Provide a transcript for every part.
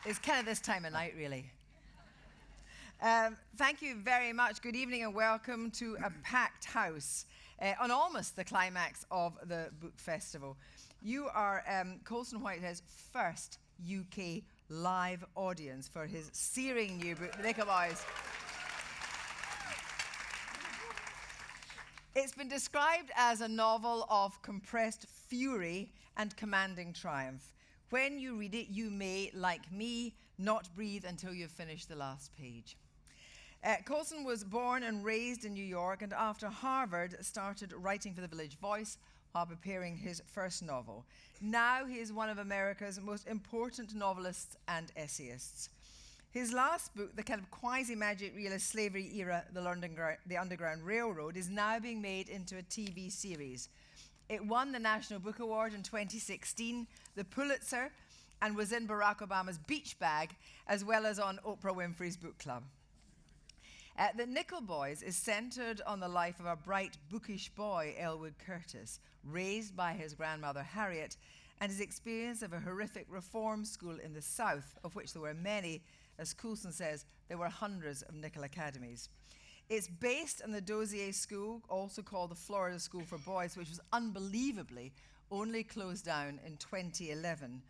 It's kind of this time of night, really. Thank you very much. Good evening and welcome to a packed house on almost the climax of the book festival. You are Colson Whitehead's first UK live audience for his searing new book, The Nickel Boys. It's been described as a novel of compressed fury and commanding triumph. When you read it, you may, like me, not breathe until you've finished the last page. Colson was born and raised in New York, and after Harvard started writing for the Village Voice while preparing his first novel. Now he is one of America's most important novelists and essayists. His last book, the kind of quasi-magic realist slavery era, The Underground Railroad, is now being made into a TV series. It won the National Book Award in 2016, the Pulitzer, and was in Barack Obama's beach bag, as well as on Oprah Winfrey's book club. The Nickel Boys is centered on the life of a bright, bookish boy, Elwood Curtis, raised by his grandmother Harriet, and his experience of a horrific reform school in the South, of which there were many. As Colson says, there were hundreds of Nickel academies. It's based on the Dozier School, also called the Florida School for Boys, which was unbelievably only closed down in 2011,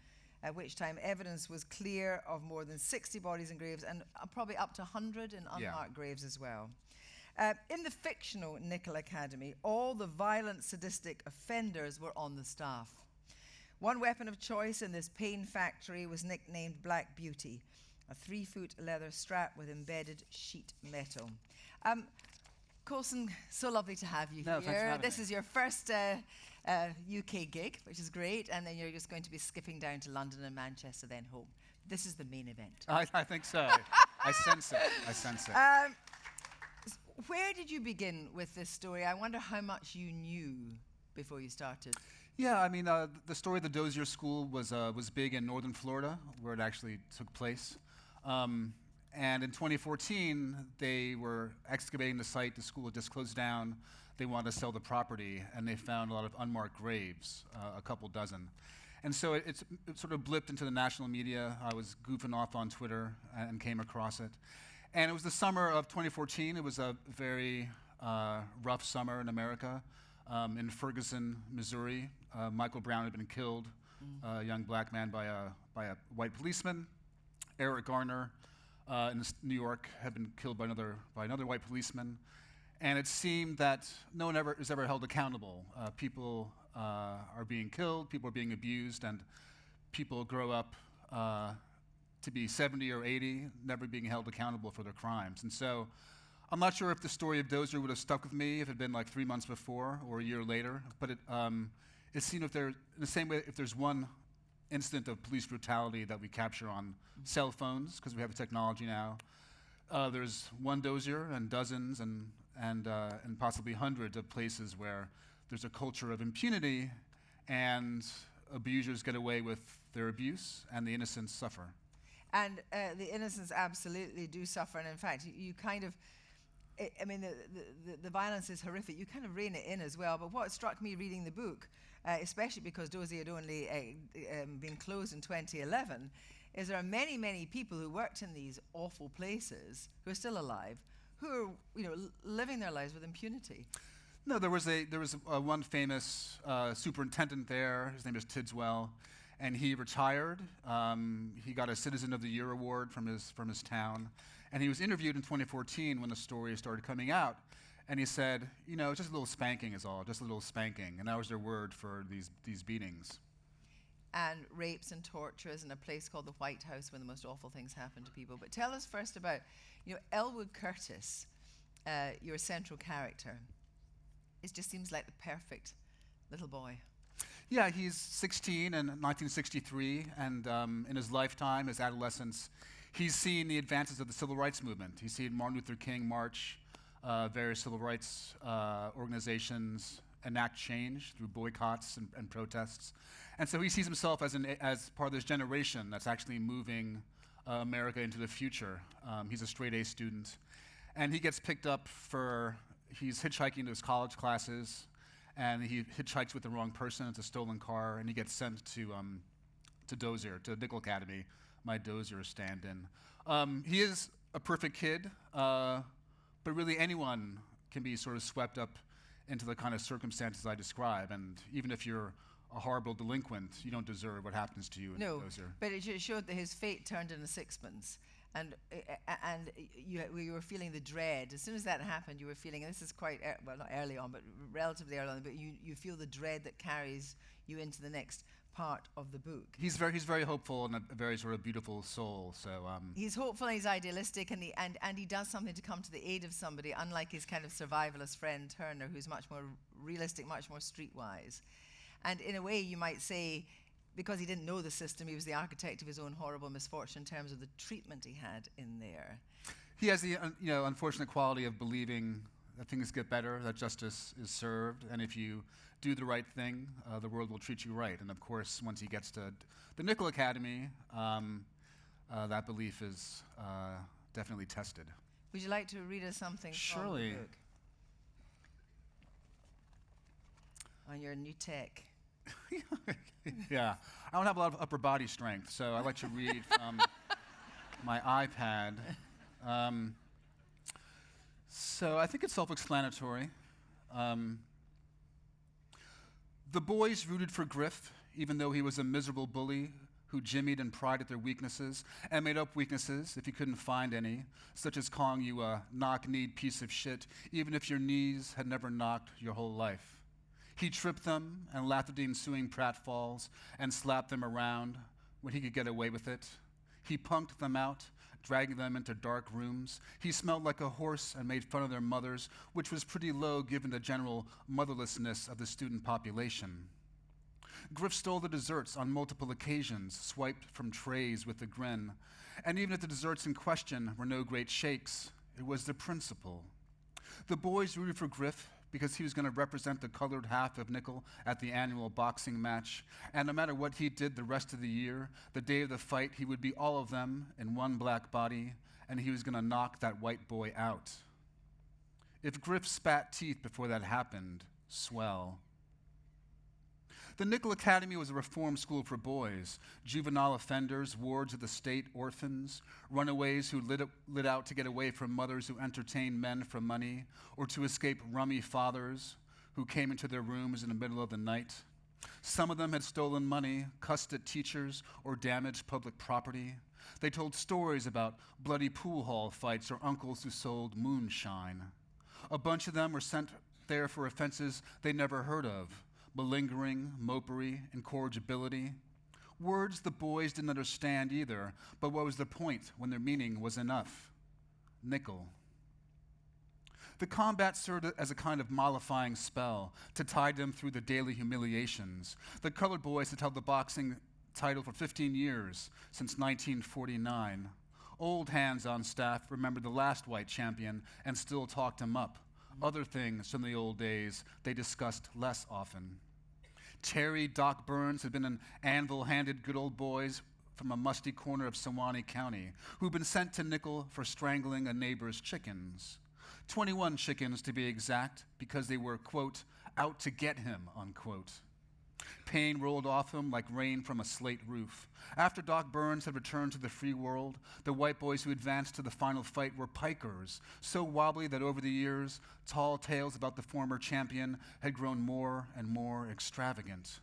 at which time evidence was clear of more than 60 bodies and graves, and probably up to 100 in unmarked graves as well. In the fictional Nickel Academy, all the violent, sadistic offenders were on the staff. One weapon of choice in this pain factory was nicknamed Black Beauty, a 3-foot leather strap with embedded sheet metal. Colson, so lovely to have you here. Thanks for having This me. is your first UK gig, which is great, and then you're just going to be skipping down to London and Manchester, then home. This is the main event. I think so. I sense it. Where did you begin with this story? I wonder how much you knew before you started. Yeah, I mean, the story of the Dozier School was big in northern Florida, where it actually took place. And in 2014, they were excavating the site. The school had just closed down. They wanted to sell the property, and they found a lot of unmarked graves, a couple dozen. And so it sort of blipped into the national media. I was goofing off on Twitter and came across it. And it was the summer of 2014. It was a very rough summer in America. In Ferguson, Missouri, Michael Brown had been killed, a young black man by a white policeman. Eric Garner in New York had been killed by another white policeman. And it seemed that no one is ever held accountable. People are being killed, people are being abused, and people grow up to be 70 or 80, never being held accountable for their crimes. And so I'm not sure if the story of Dozier would have stuck with me if it had been like 3 months before or a year later, but it seemed in the same way, if there's one incident of police brutality that we capture on cell phones, because we have the technology now, there's one Dozier and dozens and possibly hundreds of places where there's a culture of impunity and abusers get away with their abuse and the innocents suffer. And the innocents absolutely do suffer, and in fact, you kind of, I mean, the violence is horrific. You kind of rein it in as well. But what struck me reading the book, especially because Dozier had only been closed in 2011, is there are many, many people who worked in these awful places who are still alive, who are, living their lives with impunity. No, there was one famous superintendent there. His name is Tidswell, and he retired. He got a Citizen of the Year award from his town, and he was interviewed in 2014 when the story started coming out, and he said, just a little spanking is all, just a little spanking, and that was their word for these beatings. And rapes and tortures in a place called the White House, where the most awful things happen to people. But tell us first about, Elwood Curtis, your central character. It just seems like the perfect little boy. Yeah, he's 16 in 1963, and in his lifetime, his adolescence, he's seen the advances of the civil rights movement. He's seen Martin Luther King march, various civil rights organizations enact change through boycotts and protests. And so he sees himself as part of this generation that's actually moving America into the future. He's a straight-A student, and he gets picked up he's hitchhiking to his college classes, and he hitchhikes with the wrong person. It's a stolen car, and he gets sent to Dozier, to the Nickel Academy, my Dozier stand-in. He is a perfect kid, but really anyone can be sort of swept up into the kind of circumstances I describe. And even if you're a horrible delinquent, you don't deserve what happens to you in Dozier. But it showed that his fate turned in a sixpence. And you were feeling the dread. As soon as that happened, you were feeling, and this is quite, well, not early on, but relatively early on, but you feel the dread that carries you into the next part of the book. He's very hopeful and a very sort of beautiful soul. So he's hopeful, he's idealistic, and he does something to come to the aid of somebody, unlike his kind of survivalist friend Turner, who's much more realistic, much more streetwise. And in a way, you might say, because he didn't know the system, he was the architect of his own horrible misfortune in terms of the treatment he had in there. He has the unfortunate quality of believing that things get better, that justice is served, and if you do the right thing, the world will treat you right. And of course, once he gets to the Nicholl Academy, that belief is definitely tested. Would you like to read us something Surely. from the book? On your new tech. Yeah, I don't have a lot of upper body strength, so I like to read from my iPad. So I think it's self-explanatory. The boys rooted for Griff, even though he was a miserable bully who jimmied and pried at their weaknesses and made up weaknesses if he couldn't find any, such as calling you a knock-kneed piece of shit, even if your knees had never knocked your whole life. He tripped them and laughed at the ensuing pratfalls and slapped them around when he could get away with it. He punked them out, dragging them into dark rooms. He smelled like a horse and made fun of their mothers, which was pretty low given the general motherlessness of the student population. Griff stole the desserts on multiple occasions, swiped from trays with a grin. And even if the desserts in question were no great shakes, it was the principle. The boys rooted for Griff because he was going to represent the colored half of Nicholl at the annual boxing match. And no matter what he did the rest of the year, the day of the fight, he would be all of them in one black body, and he was going to knock that white boy out. If Griff spat teeth before that happened, swell. The Nicholl Academy was a reform school for boys, juvenile offenders, wards of the state, orphans, runaways who lit out to get away from mothers who entertained men for money, or to escape rummy fathers who came into their rooms in the middle of the night. Some of them had stolen money, cussed at teachers, or damaged public property. They told stories about bloody pool hall fights or uncles who sold moonshine. A bunch of them were sent there for offenses they never heard of: malingering, mopery, incorrigibility. Words the boys didn't understand either, but what was the point when their meaning was enough? Nicholl. The combat served as a kind of mollifying spell to tide them through the daily humiliations. The colored boys had held the boxing title for 15 years, since 1949. Old hands on staff remembered the last white champion and still talked him up. Other things from the old days they discussed less often. Terry Doc Burns had been an anvil-handed good old boys from a musty corner of Sewanee County who'd been sent to Nicholl for strangling a neighbor's chickens. 21 chickens to be exact, because they were, quote, out to get him, unquote. Pain rolled off him like rain from a slate roof. After Doc Burns had returned to the free world, the white boys who advanced to the final fight were pikers, so wobbly that over the years, tall tales about the former champion had grown more and more extravagant.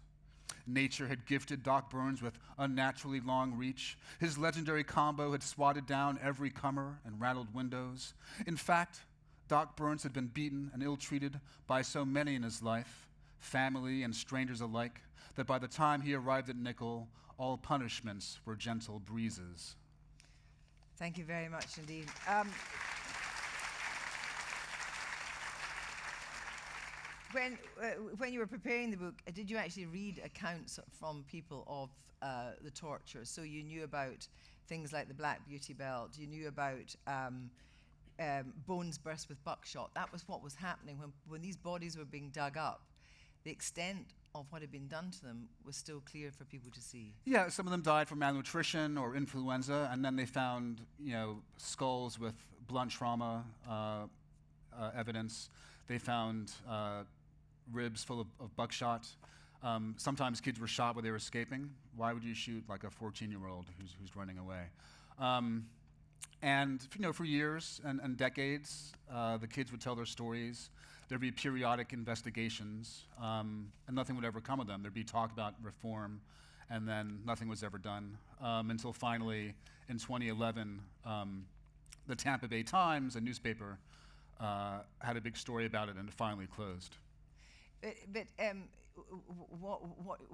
Nature had gifted Doc Burns with unnaturally long reach. His legendary combo had swatted down every comer and rattled windows. In fact, Doc Burns had been beaten and ill-treated by so many in his life, family and strangers alike, that by the time he arrived at Nicholl, all punishments were gentle breezes. Thank you very much indeed. When you were preparing the book, did you actually read accounts from people of the torture? So you knew about things like the Black Beauty Belt, you knew about bones burst with buckshot. That was what was happening when these bodies were being dug up. The extent of what had been done to them was still clear for people to see. Yeah, some of them died from malnutrition or influenza, and then they found, skulls with blunt trauma evidence. They found ribs full of buckshot. Sometimes kids were shot while they were escaping. Why would you shoot like a 14-year-old who's running away? And for years and decades, the kids would tell their stories. There'd be periodic investigations, and nothing would ever come of them. There'd be talk about reform, and then nothing was ever done until finally, in 2011, the Tampa Bay Times, a newspaper, had a big story about it, and it finally closed. But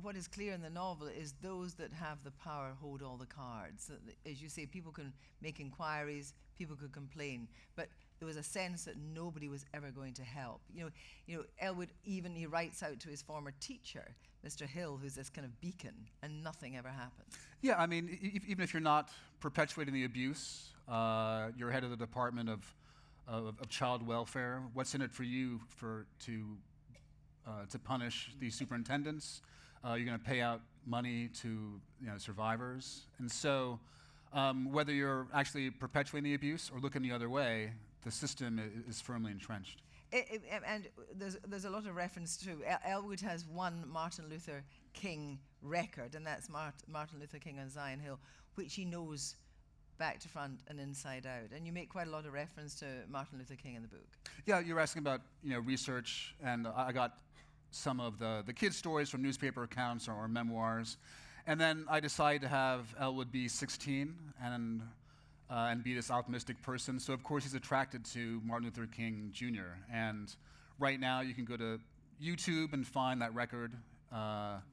what is clear in the novel is those that have the power hold all the cards. As you say, people can make inquiries, people could complain, but there was a sense that nobody was ever going to help. Elwood he writes out to his former teacher, Mr. Hill, who's this kind of beacon, and nothing ever happens. Yeah, I mean, even if you're not perpetuating the abuse, you're head of the Department of Child Welfare. What's in it for you to punish these superintendents? You're going to pay out money to survivors, and so whether you're actually perpetuating the abuse or looking the other way, the system is firmly entrenched. And there's a lot of reference to Elwood has one Martin Luther King record, and that's Martin Luther King on Zion Hill, which he knows back to front and inside out. And you make quite a lot of reference to Martin Luther King in the book. Yeah, you're asking about research, and I got some of the kids' stories from newspaper accounts or memoirs, and then I decided to have Elwood be 16 and be this optimistic person. So of course he's attracted to Martin Luther King Jr. And right now you can go to YouTube and find that record. But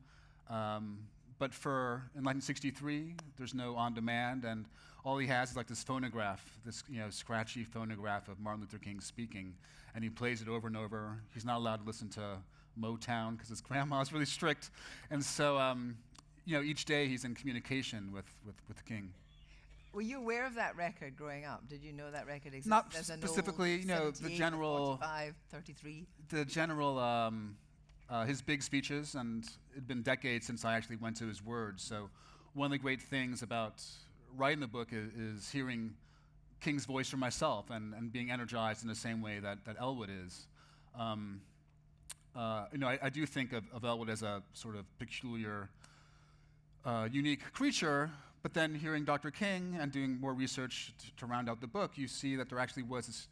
in 1963, there's no on demand, and all he has is like this phonograph, this scratchy phonograph of Martin Luther King speaking, and he plays it over and over. He's not allowed to listen to Motown because his grandma's really strict, and so each day he's in communication with King. Were you aware of that record growing up? Did you know that record existed? Not specifically, the general 45, 33. The general, his big speeches, and it'd been decades since I actually went to his words. So one of the great things about writing the book is hearing King's voice for myself and being energized in the same way that Elwood is. I do think of Elwood as a sort of peculiar, unique creature. But then hearing Dr. King and doing more research to round out the book, you see that there actually was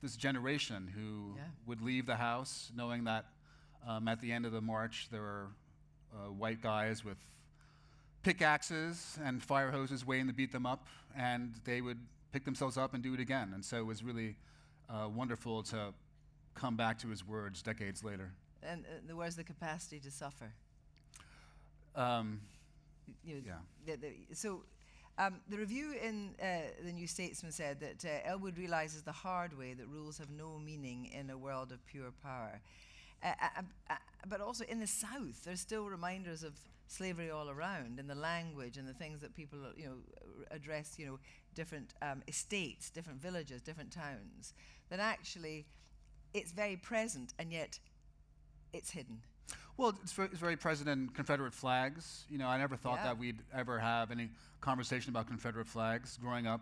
this generation who would leave the house knowing that at the end of the march there were white guys with pickaxes and fire hoses waiting to beat them up, and they would pick themselves up and do it again. And so it was really wonderful to come back to his words decades later. And where's the capacity to suffer? The review in the New Statesman said that Elwood realizes the hard way that rules have no meaning in a world of pure power. But also in the South, there's still reminders of slavery all around, in the language and the things that people address, different estates, different villages, different towns, that actually it's very present and yet it's hidden. Well, it's very present in Confederate flags. I never thought that we'd ever have any conversation about Confederate flags. Growing up,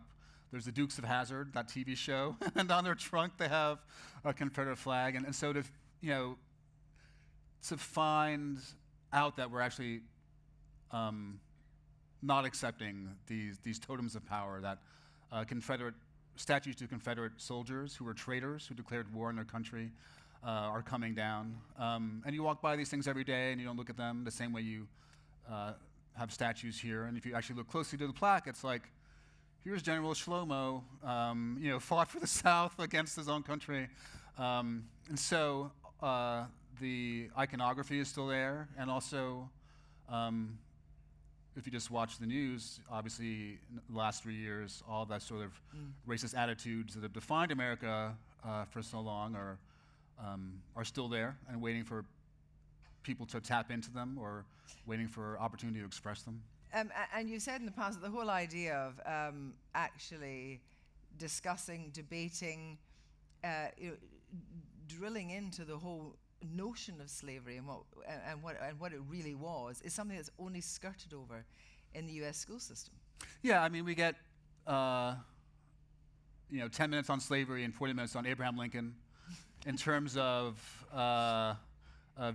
there's the Dukes of Hazzard, that TV show, and on their trunk they have a Confederate flag. And so to find out that we're actually not accepting these totems of power, that Confederate statues to Confederate soldiers who were traitors, who declared war on their country, are coming down. And you walk by these things every day and you don't look at them the same way you have statues here. And if you actually look closely to the plaque, it's like, here's General Shlomo, fought for the South against his own country. And so the iconography is still there. And also, if you just watch the news, obviously in the last 3 years, all that sort of racist attitudes that have defined America for so long are still there and waiting for people to tap into them or waiting for opportunity to express them. And you said in the past that the whole idea of actually discussing, debating, drilling into the whole notion of slavery and what it really was is something that's only skirted over in the U.S. school system. Yeah, I mean, we get 10 minutes on slavery and 40 minutes on Abraham Lincoln in terms of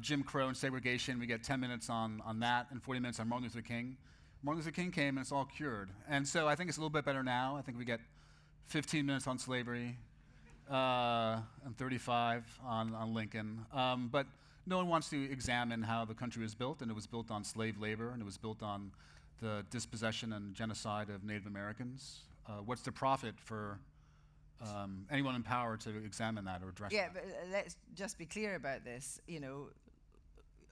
Jim Crow and segregation. We get 10 minutes on that and 40 minutes on Martin Luther King. Martin Luther King came and it's all cured. And so I think it's a little bit better now. I think we get 15 minutes on slavery and 35 on Lincoln. But no one wants to examine how the country was built, and it was built on slave labor, and it was built on the dispossession and genocide of Native Americans. What's the profit for anyone in power to examine that or address that? Yeah, but let's just be clear about this. You know,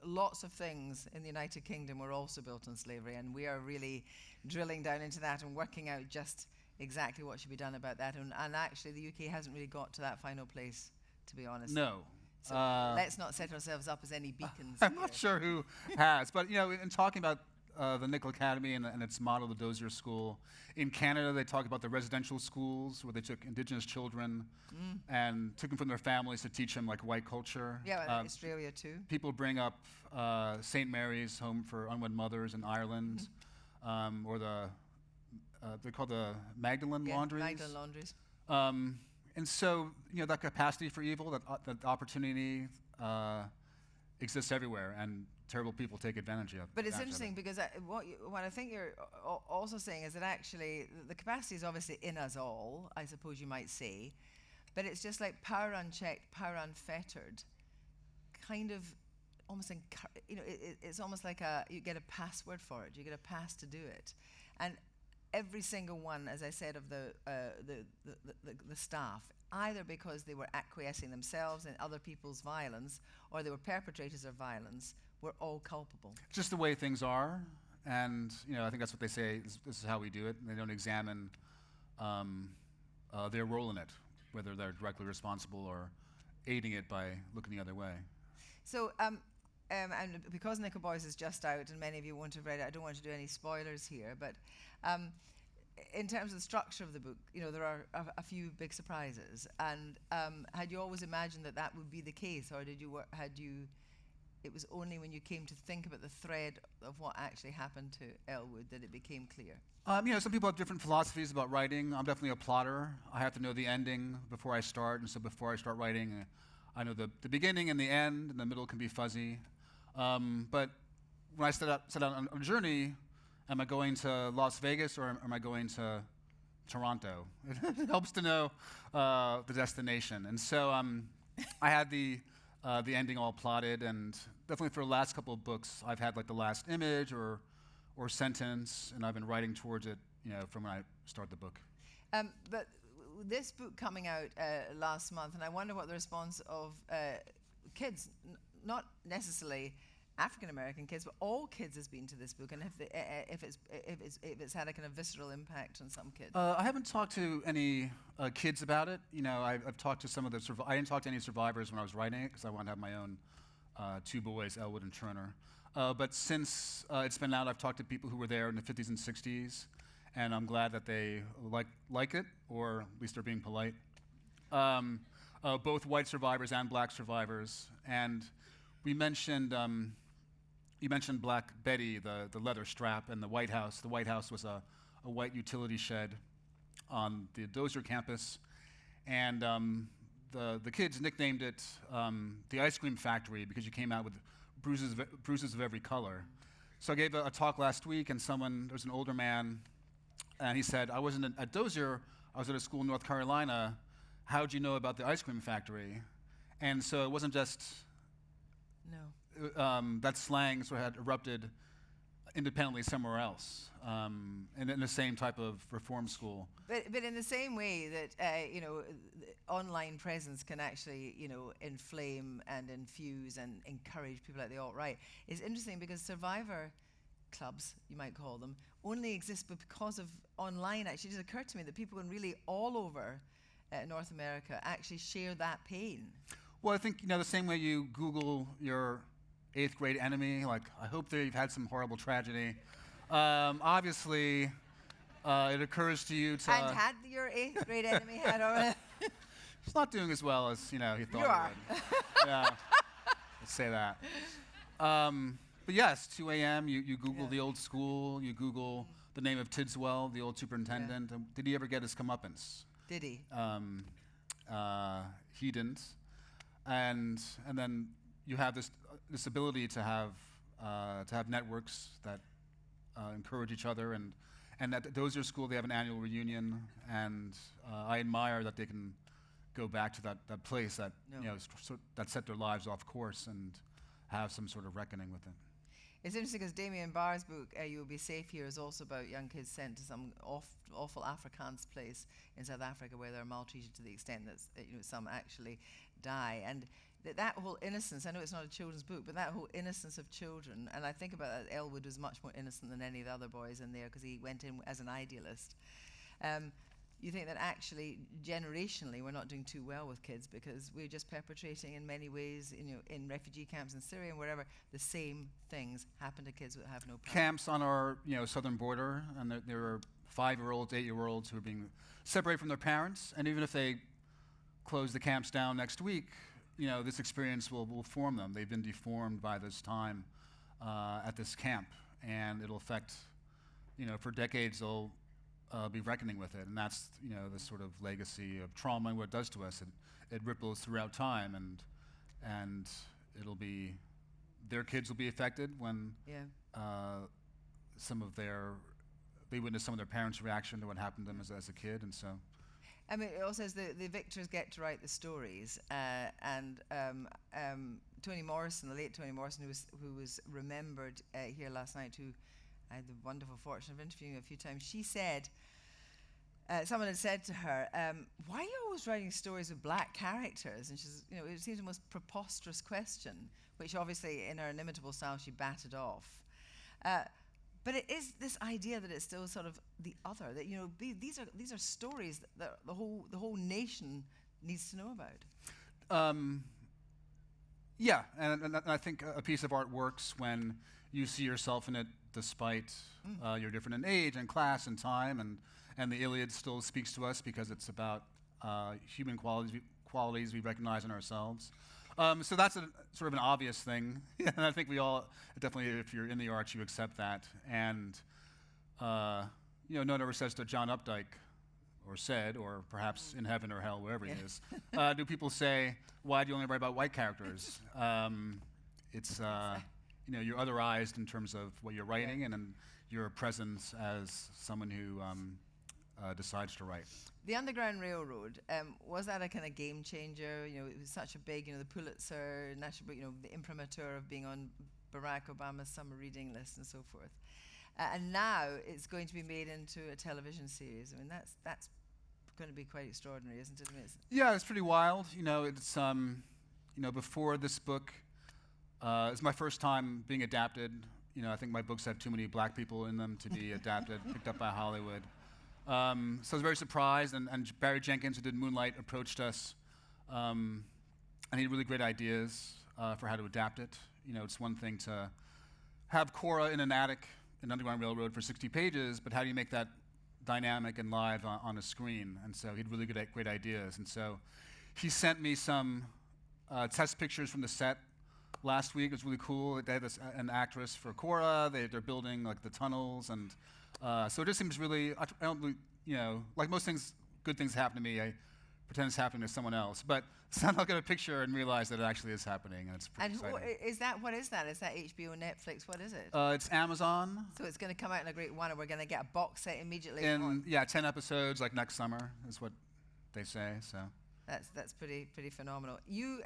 lots of things in the United Kingdom were also built on slavery, and we are really drilling down into that and working out just exactly what should be done about that. And actually, the UK hasn't really got to that final place, to be honest. No. So let's not set ourselves up as any beacons. I'm not sure who has, but you know, in talking about the Nickel Academy and its model, the Dozier School, in Canada they talk about the residential schools where they took Indigenous children and took them from their families to teach them like white culture. Yeah, well, Australia too. People bring up St. Mary's Home for Unwed Mothers in Ireland, or they're called the Magdalene Laundries. Magdalene Laundries. And so, you know, that capacity for evil, that opportunity exists everywhere, and terrible people take advantage of it. But it's interesting because what I think you're also saying is that actually the capacity is obviously in us all, I suppose you might say, but it's just like power unchecked, power unfettered, kind of almost, it's almost like you get a password for it, you get a pass to do it. And every single one, as I said, of the staff, either because they were acquiescing themselves in other people's violence or they were perpetrators of violence, were all culpable. Just the way things are, and you know, I think that's what they say. This is how we do it. And they don't examine their role in it, whether they're directly responsible or aiding it by looking the other way. So, and because Nickel Boys is just out, and many of you won't have read it, I don't want to do any spoilers here, but in terms of the structure of the book, you know, there are a few big surprises. And had you always imagined that would be the case, or it was only when you came to think about the thread of what actually happened to Elwood that it became clear? You know, some people have different philosophies about writing. I'm definitely a plotter. I have to know the ending before I start, and so before I start writing, I know the beginning and the end, and the middle can be fuzzy. But when I set out on a journey, am I going to Las Vegas or am I going to Toronto? It helps to know the destination. And so I had the ending all plotted, and definitely for the last couple of books, I've had like the last image or sentence, and I've been writing towards it, you know, from when I start the book. But this book coming out last month, and I wonder what the response of kids, not necessarily African American kids, but all kids has been to this book, and if it's had a kind of visceral impact on some kids. I haven't talked to any kids about it. You know, I've talked to some of the I didn't talk to any survivors when I was writing it because I wanted to have my own two boys, Elwood and Turner. But since it's been out, I've talked to people who were there in the 50s and 60s, and I'm glad that they like it, or at least they're being polite. Both white survivors and black survivors, and we mentioned. You mentioned Black Betty, the leather strap, and the White House. The White House was a white utility shed on the Dozier campus, and the kids nicknamed it the ice cream factory because you came out with bruises of every color. So I gave a talk last week, and there was an older man, and he said, I wasn't at Dozier, I was at a school in North Carolina. How'd you know about the ice cream factory? And so it wasn't just... No. That slang sort of had erupted independently somewhere else, and in the same type of reform school. But in the same way that online presence can actually inflame and infuse and encourage people like the alt-right, is interesting because survivor clubs, you might call them, only exist because of online. Actually, it just occurred to me that people in really all over North America actually share that pain. Well, I think the same way you Google your 8th grade enemy, like, I hope they've had some horrible tragedy. Obviously, it occurs to you to... And had your 8th grade enemy had already... He's not doing as well as, he thought he would. Yeah, let's say that. But yes, 2 a.m., you Google the old school, you Google the name of Tidswell, the old superintendent. Yeah. Did he ever get his comeuppance? Did he? He didn't. And then you have this ability to have networks that encourage each other, and at the Dozier School they have an annual reunion, and I admire that they can go back to that place that that set their lives off course and have some sort of reckoning with it. It's interesting because Damien Barr's book, You'll Be Safe Here, is also about young kids sent to some awful Afrikaans place in South Africa where they're maltreated to the extent that some actually die. And that whole innocence, I know it's not a children's book, but that whole innocence of children, and I think about that Elwood was much more innocent than any of the other boys in there because he went in as an idealist. You think that actually, generationally, we're not doing too well with kids because we're just perpetrating in many ways, in refugee camps in Syria and wherever, the same things happen to kids that have no power. Camps on our southern border, and there are 5-year-olds, 8-year-olds who are being separated from their parents, and even if they close the camps down next week, this experience will form them. They've been deformed by this time at this camp, and it'll affect, for decades they'll be reckoning with it, and that's the sort of legacy of trauma and what it does to us. It ripples throughout time, and it'll be their kids will be affected when they witness some of their parents' reaction to what happened to them as a kid, and so. I mean, it also says the victors get to write the stories, and Toni Morrison, the late Toni Morrison, who was remembered here last night, who I had the wonderful fortune of interviewing a few times. She said, someone had said to her, why are you always writing stories with black characters? And she's, it seems the most preposterous question, which obviously in her inimitable style she batted off. But it is this idea that it's still sort of the other, that these are stories that the whole nation needs to know about. Yeah, and I think a piece of art works when you see yourself in it, despite you're different in age and class and time, and the Iliad still speaks to us because it's about human qualities we recognize in ourselves. So that's sort of an obvious thing, and I think we all definitely, if you're in the arts, you accept that. And no one ever says to John Updike, or said, or perhaps in heaven or hell, wherever he is, do people say, "Why do you only write about white characters?" It's you're otherized in terms of what you're writing, and in your presence as someone who decides to write. The Underground Railroad, was that a kind of game changer? It was such a big, the Pulitzer, National Book, the imprimatur of being on Barack Obama's summer reading list and so forth. And now it's going to be made into a television series. I mean, that's going to be quite extraordinary, isn't it? I mean, yeah, it's pretty wild. It's before this book, it's my first time being adapted. I think my books have too many black people in them to be adapted, picked up by Hollywood. So I was very surprised, and Barry Jenkins, who did Moonlight, approached us, and he had really great ideas for how to adapt it. It's one thing to have Cora in an attic in Underground Railroad for 60 pages, but how do you make that dynamic and live on a screen? And so he had really great ideas. And so he sent me some test pictures from the set last week. It was really cool. They had an actress for Cora. They're building like the tunnels, and so it just seems really. I don't really, like most things, good things happen to me. I pretend it's happening to someone else, but somehow I'll get a picture and realize that it actually is happening, and it's pretty exciting. What is that? Is that HBO, Netflix? What is it? It's Amazon. So it's going to come out in a great one, and we're going to get a box set immediately. 10 episodes, like next summer, is what they say. So that's pretty phenomenal. You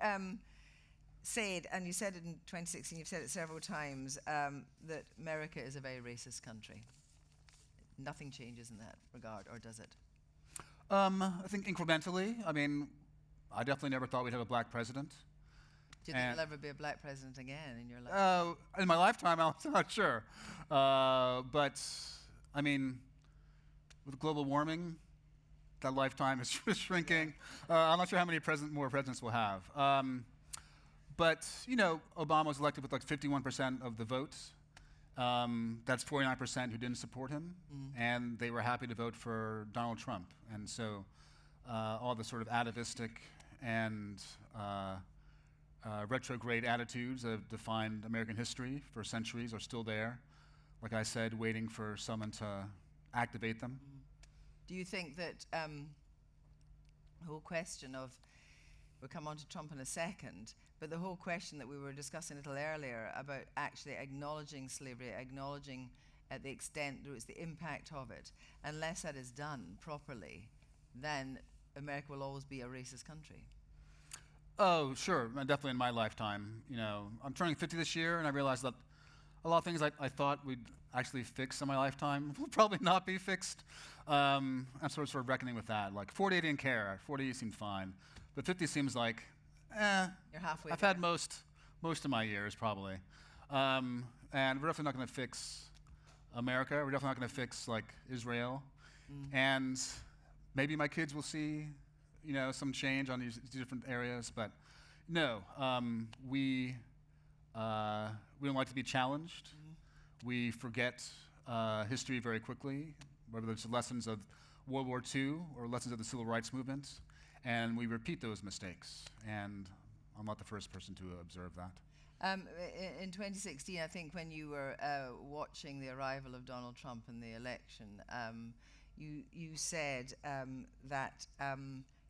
said, and you said it in 2016. You've said it several times, that America is a very racist country. Nothing changes in that regard, or does it? I think incrementally. I mean, I definitely never thought we'd have a black president. Do you think there'll ever be a black president again in your life? In my lifetime, I'm not sure. But, I mean, with global warming, that lifetime is shrinking. I'm not sure how many more presidents we'll have. But, Obama was elected with like 51% of the votes. That's 49% who didn't support him, and they were happy to vote for Donald Trump. And so all the sort of atavistic and retrograde attitudes that have defined American history for centuries are still there, like I said, waiting for someone to activate them. Do you think that the whole question of we'll come on to Trump in a second, but the whole question that we were discussing a little earlier about actually acknowledging slavery, acknowledging the extent, the impact of it, unless that is done properly, then America will always be a racist country. Oh, sure, definitely in my lifetime. You know, I'm turning 50 this year, and I realized that a lot of things I thought we'd actually fix in my lifetime will probably not be fixed. I'm sort of reckoning with that. Like 40 I didn't care, 40 seemed fine, but 50 seems like, You're halfway I've there. had most of my years probably. And we're definitely not going to fix America. We're definitely not going to fix like Israel. And maybe my kids will see, you know, some change on these different areas, but no, we don't like to be challenged. We forget history very quickly, whether it's lessons of World War II or lessons of the Civil Rights Movement, and we repeat those mistakes. And I'm not the first person to observe that. In 2016, I think when you were watching the arrival of Donald Trump in the election, you said that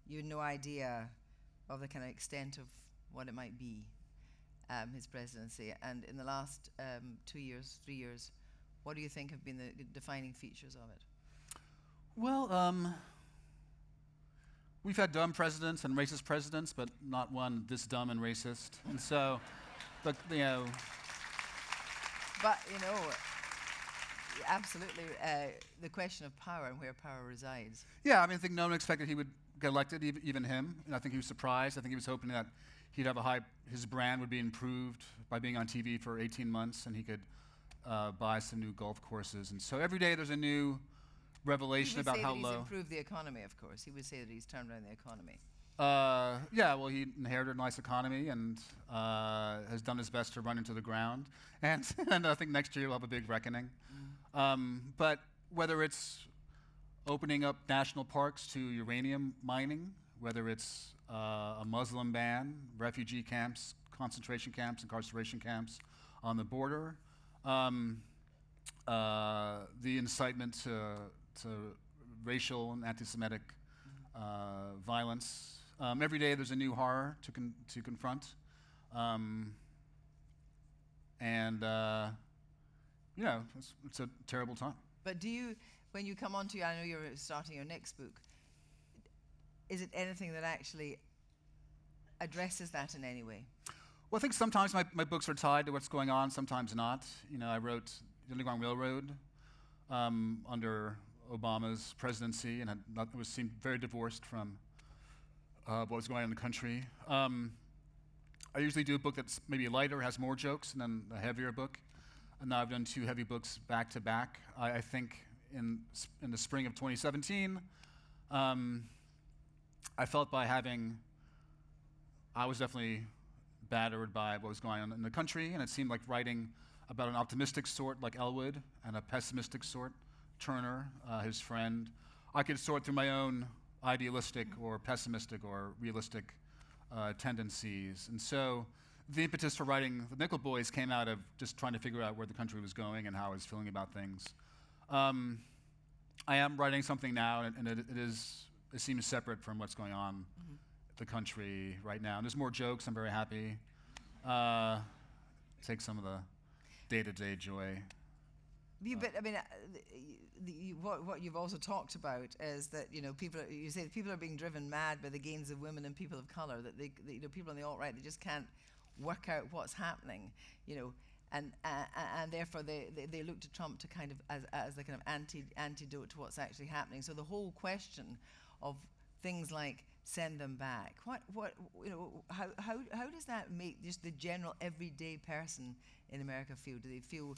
you had no idea of the kind of extent of what it might be, his presidency. And in the last 2 years, 3 years, what do you think have been the defining features of it? Well, we've had dumb presidents and racist presidents, but not one this dumb and racist. And so, you know. But, you know, absolutely, the question of power and where power resides. Yeah, I mean, I think no one expected he would get elected, even him. And I think he was surprised. I think he was hoping that he'd have his brand would be improved by being on TV for 18 months, and he could buy some new golf courses. And so every day there's a new revelation about how He would say low. that he's improved the economy, of course. He would say that he's turned around the economy. Yeah, well, he inherited a nice economy and has done his best to run into the ground. And, and I think next year we'll have a big reckoning. But whether it's opening up national parks to uranium mining, whether it's a Muslim ban, refugee camps, concentration camps, incarceration camps on the border, the incitement to racial and anti-Semitic violence. Every day there's a new horror to confront. You know, it's a terrible time. But do you, when you come on to, I know you're starting your next book, is it anything that actually addresses that in any way? Well, I think sometimes my books are tied to what's going on, sometimes not. You know, I wrote The Underground Railroad under Obama's presidency, and it seemed very divorced from what was going on in the country. I usually do a book that's maybe lighter, has more jokes, and then a heavier book. And now I've done 2 heavy books back to back. I think in the spring of 2017, I felt I was definitely battered by what was going on in the country, and it seemed like writing about an optimistic sort like Elwood and a pessimistic sort, Turner, his friend. I could sort through my own idealistic or pessimistic or realistic tendencies. And so the impetus for writing The Nickel Boys came out of just trying to figure out where the country was going and how I was feeling about things. I am writing something now, and it seems separate from what's going on in the country right now. And there's more jokes. I'm very happy. Take some of the day-to-day joy. But I mean, what you've also talked about is that, you know, you say that people are being driven mad by the gains of women and people of color. That you know, people on the alt-right, they just can't work out what's happening, you know, and therefore they look to Trump to kind of as the kind of antidote to what's actually happening. So the whole question of things like send them back, what you know, how does that make just the general everyday person in America feel? Do they feel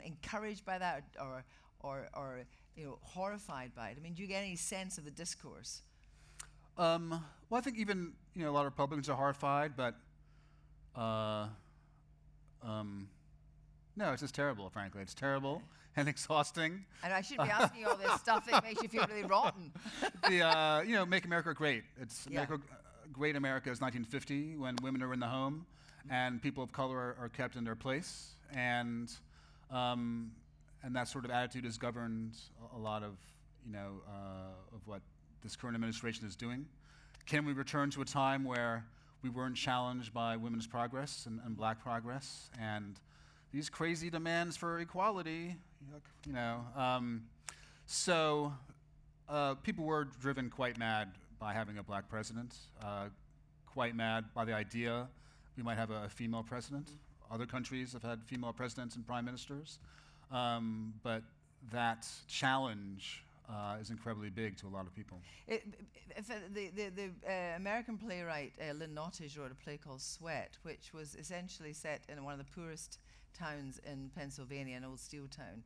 encouraged by that, or you know, horrified by it? I mean, do you get any sense of the discourse? Well, I think even, you know, a lot of Republicans are horrified, but no, it's just terrible. Frankly, it's terrible and exhausting. And I shouldn't be asking you all this stuff that makes you feel really rotten. You know, make America great. It's great America is 1950 when women are in the home and people of color are kept in their place, and that sort of attitude has governed a lot of, you know, of what this current administration is doing. can we return to a time where we weren't challenged by women's progress and black progress and these crazy demands for equality, you know. So people were driven quite mad by having a black president, quite mad by the idea we might have a female president. Other countries have had female presidents and prime ministers, but that challenge is incredibly big to a lot of people. The American playwright Lynn Nottage wrote a play called Sweat, which was essentially set in one of the poorest towns in Pennsylvania, an old steel town.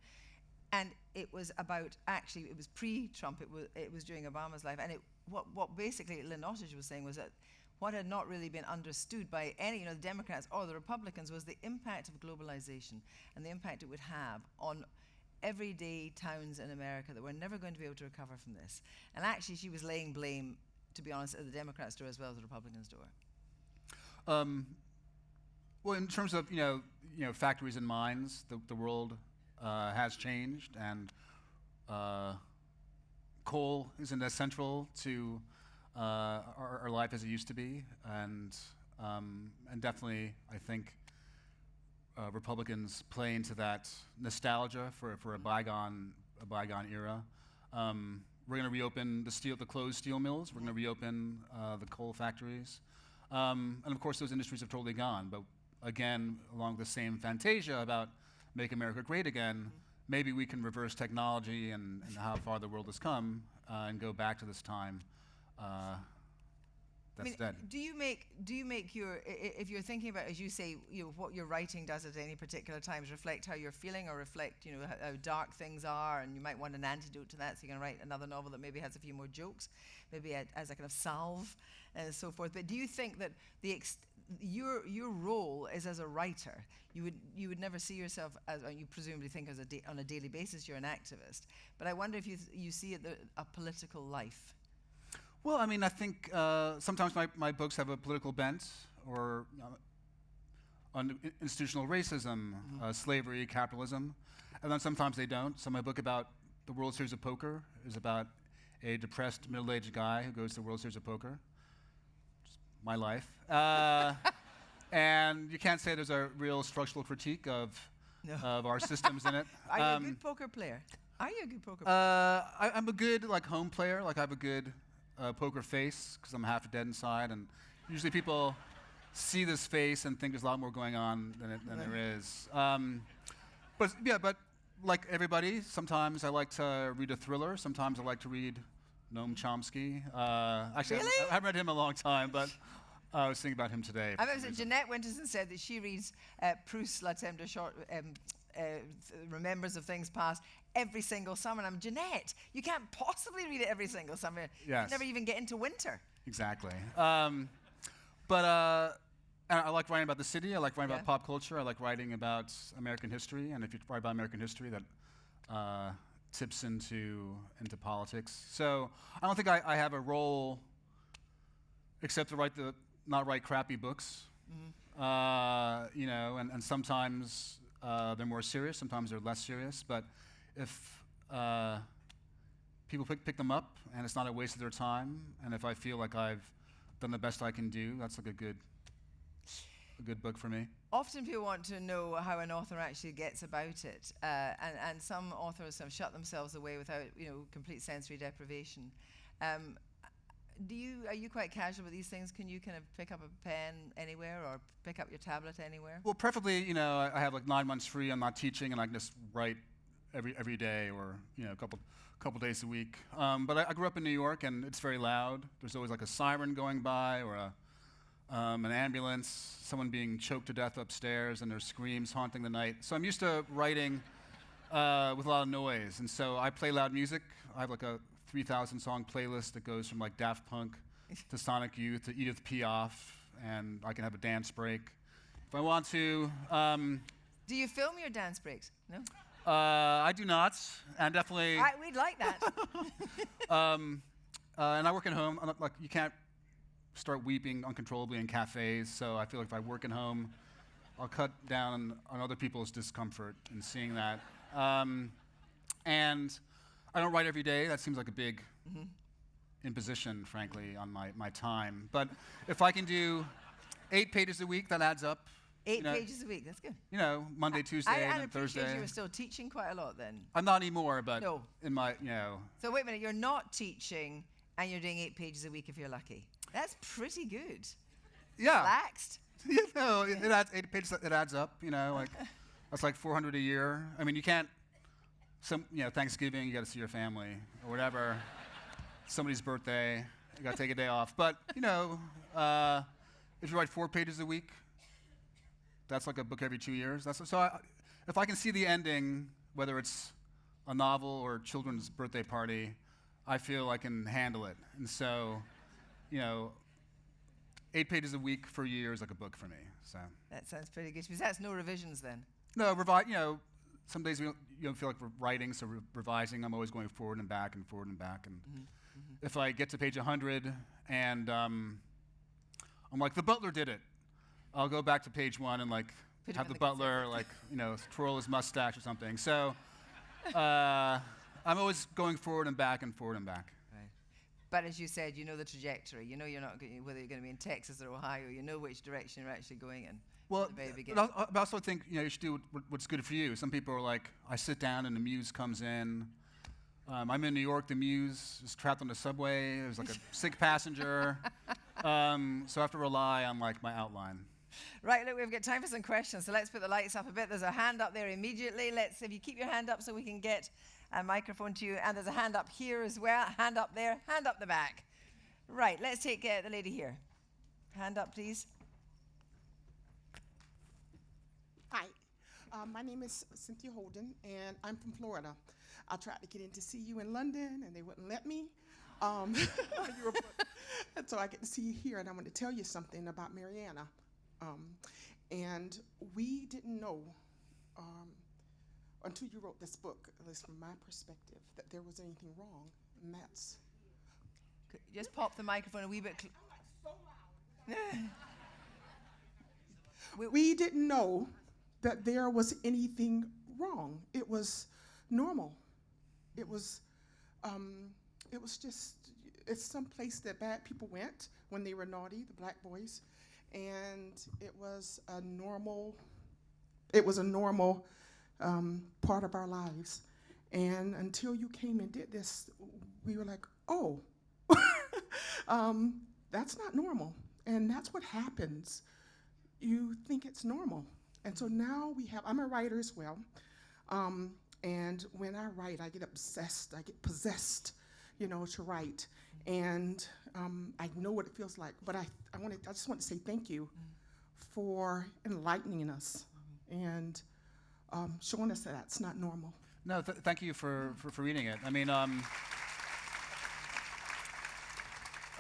And it was about, actually, it was pre-Trump, it was during Obama's life, and what basically Lynn Nottage was saying was that what had not really been understood by any, the Democrats or the Republicans, was the impact of globalization and the impact it would have on everyday towns in America that we're never going to be able to recover from this. And actually, she was laying blame, to be honest, at the Democrats' door as well as the Republicans' door. Well, in terms of factories and mines, the world has changed, and coal isn't as central to our life as it used to be, and definitely, I think Republicans play into that nostalgia for a bygone era. We're going to reopen the closed steel mills. We're going to reopen the coal factories, and of course, those industries have totally gone. But again, along the same fantasia about make America great again, maybe we can reverse technology and how far the world has come and go back to this time. That's dead. Do you make your, if you're thinking about, as you say, what your writing does at any particular times, reflect how you're feeling, or reflect, how dark things are, and you might want an antidote to that, so you can write another novel that maybe has a few more jokes, maybe as a kind of salve, and so forth. But do you think that your role is as a writer? You would never see yourself as, you presumably think on a daily basis you're an activist. But I wonder if you see it a political life. Well, I mean, I think sometimes my books have a political bent, or on institutional racism, slavery, capitalism, and then sometimes they don't. So my book about the World Series of Poker is about a depressed middle-aged guy who goes to the World Series of Poker. Just my life. And you can't say there's a real structural critique of our systems in it. Are you a good poker player? Are you a good poker player? I'm a good home player. I have a good poker face because I'm half dead inside, and usually people see this face and think there's a lot more going on than there is. But like everybody, sometimes I like to read a thriller. Sometimes I like to read Noam Chomsky. Actually, really? I haven't read him in a long time, but I was thinking about him today. I remember Jeanette Winterson said that she reads Proust's La Thème de Short, Remembers of Things Past every single summer. And I'm, Jeanette, you can't possibly read it every single summer. Yes. You never even get into winter. Exactly. But I like writing about the city. I like writing about pop culture. I like writing about American history. And if you write about American history, that tips into politics. So I don't think I have a role except to not write crappy books. And sometimes they're more serious, sometimes they're less serious. But if people pick them up and it's not a waste of their time, and if I feel like I've done the best I can do, that's like a good book for me. Often people want to know how an author actually gets about it, and some authors have shut themselves away without complete sensory deprivation. Are you quite casual with these things? Can you kind of pick up a pen anywhere or pick up your tablet anywhere? Well, preferably, I have 9 months free. I'm not teaching, and I can just write every day, or a couple days a week. But I grew up in New York, and it's very loud. There's always a siren going by, or an ambulance, someone being choked to death upstairs, and there's screams haunting the night. So I'm used to writing with a lot of noise, and so I play loud music. I have a 3,000 song playlist that goes from Daft Punk to Sonic Youth to Edith Piaf, and I can have a dance break if I want to. Do you film your dance breaks? No? I do not, and definitely. We'd like that. And I work at home. You can't start weeping uncontrollably in cafes, so I feel like if I work at home, I'll cut down on other people's discomfort in seeing that. And I don't write every day. That seems like a big imposition, frankly, on my time. But if I can do 8 pages a week, that adds up. 8 pages a week, that's good. You know, Monday, Tuesday, and then appreciate Thursday. you were still teaching quite a lot then. I'm not anymore, but No. in my, you know. So wait a minute, you're not teaching and you're doing 8 pages a week if you're lucky. That's pretty good. Yeah. Relaxed. You know, it adds 8 pages, it adds up, you know, like, that's like 400 a year. I mean, you can't, Thanksgiving, you got to see your family, or whatever. Somebody's birthday, you got to take a day off. But, you know, if you write 4 pages a week, that's like a book every 2 years. If I can see the ending, whether it's a novel or children's birthday party, I feel I can handle it. And so, you know, 8 pages a week for a year is like a book for me. So that sounds pretty good. Because that's no revisions then. No, you know, some days you don't feel like we're writing, so revising. I'm always going forward and back and forward and back. And if I get to page 100 and I'm like, the butler did it, I'll go back to page 1 and like have the butler like, you know, twirl his mustache or something. So I'm always going forward and back and forward and back. Right. But as you said, you know the trajectory. You know whether you're going to be in Texas or Ohio. You know which direction you're actually going in. Well, but I also think, you know, you should do what's good for you. Some people are like, I sit down and the muse comes in. I'm in New York. The muse is trapped on the subway. There's like a sick passenger. So I have to rely on like my outline. Right, look, we've got time for some questions, so let's put the lights up a bit. There's a hand up there immediately. If you keep your hand up so we can get a microphone to you. And there's a hand up here as well. Hand up there, hand up the back. Right, let's take the lady here. Hand up, please. Hi, my name is Cynthia Holden, and I'm from Florida. I tried to get in to see you in London, and they wouldn't let me. And so I get to see you here, and I want to tell you something about Mariana. And we didn't know until you wrote this book, at least from my perspective, that there was anything wrong, and that's... Just pop the microphone a wee bit. I'm like so loud. We didn't know that there was anything wrong. It was normal. It was just, it's some place that bad people went when they were naughty, the black boys, and it was a normal part of our lives. And until you came and did this, we were like, oh, that's not normal. And that's what happens. You think it's normal. And so now I'm a writer as well. And when I write, I get obsessed, I get possessed, to write. And I know what it feels like. But I just want to say thank you for enlightening us and showing us that that's not normal. No, thank you for reading it. I mean,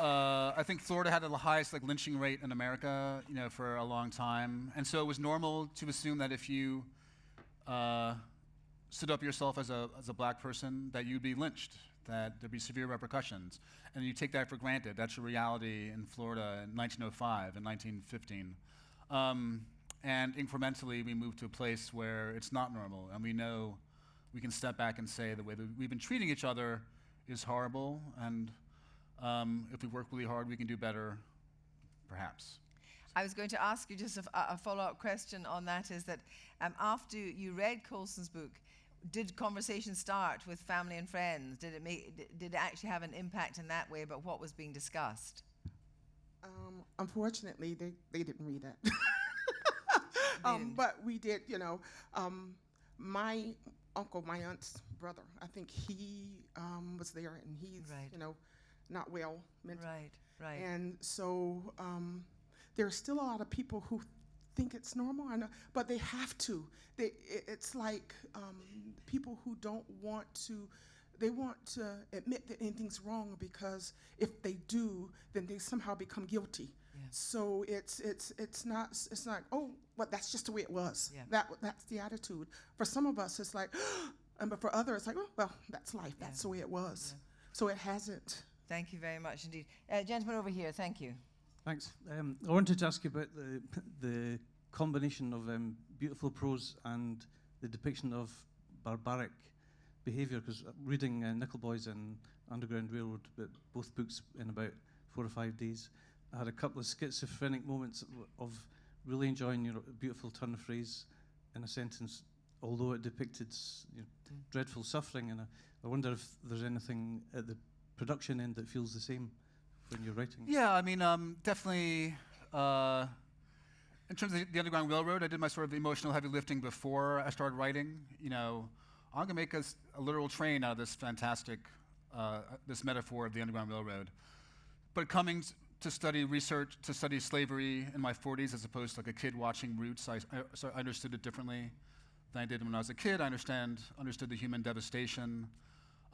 I think Florida had the highest lynching rate in America, for a long time, and so it was normal to assume that if you stood up yourself as a black person, that you'd be lynched, that there'd be severe repercussions, and you take that for granted. That's your reality in Florida in 1905 and 1915, and incrementally we moved to a place where it's not normal, and we know we can step back and say the way that we've been treating each other is horrible, and if we work really hard, we can do better, perhaps. I was going to ask you just a follow-up question on that, is that after you read Colson's book, did conversation start with family and friends? Did it actually have an impact in that way about what was being discussed? Unfortunately, they didn't read it. But we did, my uncle, my aunt's brother, I think he was there, and he's, right. Not well mentally. Right. And so there are still a lot of people who think it's normal, I know, but they have to. It's like people who don't want to, they want to admit that anything's wrong, because if they do, then they somehow become guilty. Yeah. So it's not, oh, well, that's just the way it was. Yeah. That's the attitude. For some of us, it's like, but for others, it's like, oh, well, that's life. That's the way it was. Yeah. So it hasn't. Thank you very much indeed. Gentleman over here, thank you. Thanks. I wanted to ask you about the combination of beautiful prose and the depiction of barbaric behaviour, because reading Nickel Boys and Underground Railroad, both books in about 4 or 5 days, I had a couple of schizophrenic moments of really enjoying your beautiful turn of phrase in a sentence, although it depicted dreadful suffering. And I wonder if there's anything at the production end that feels the same when you're writing. Yeah, I mean, definitely. In terms of the Underground Railroad, I did my sort of emotional heavy lifting before I started writing. You know, I'm gonna make a literal train out of this fantastic, this metaphor of the Underground Railroad. But coming to study slavery in my 40s as opposed to like a kid watching Roots, so I understood it differently than I did when I was a kid. I understood the human devastation.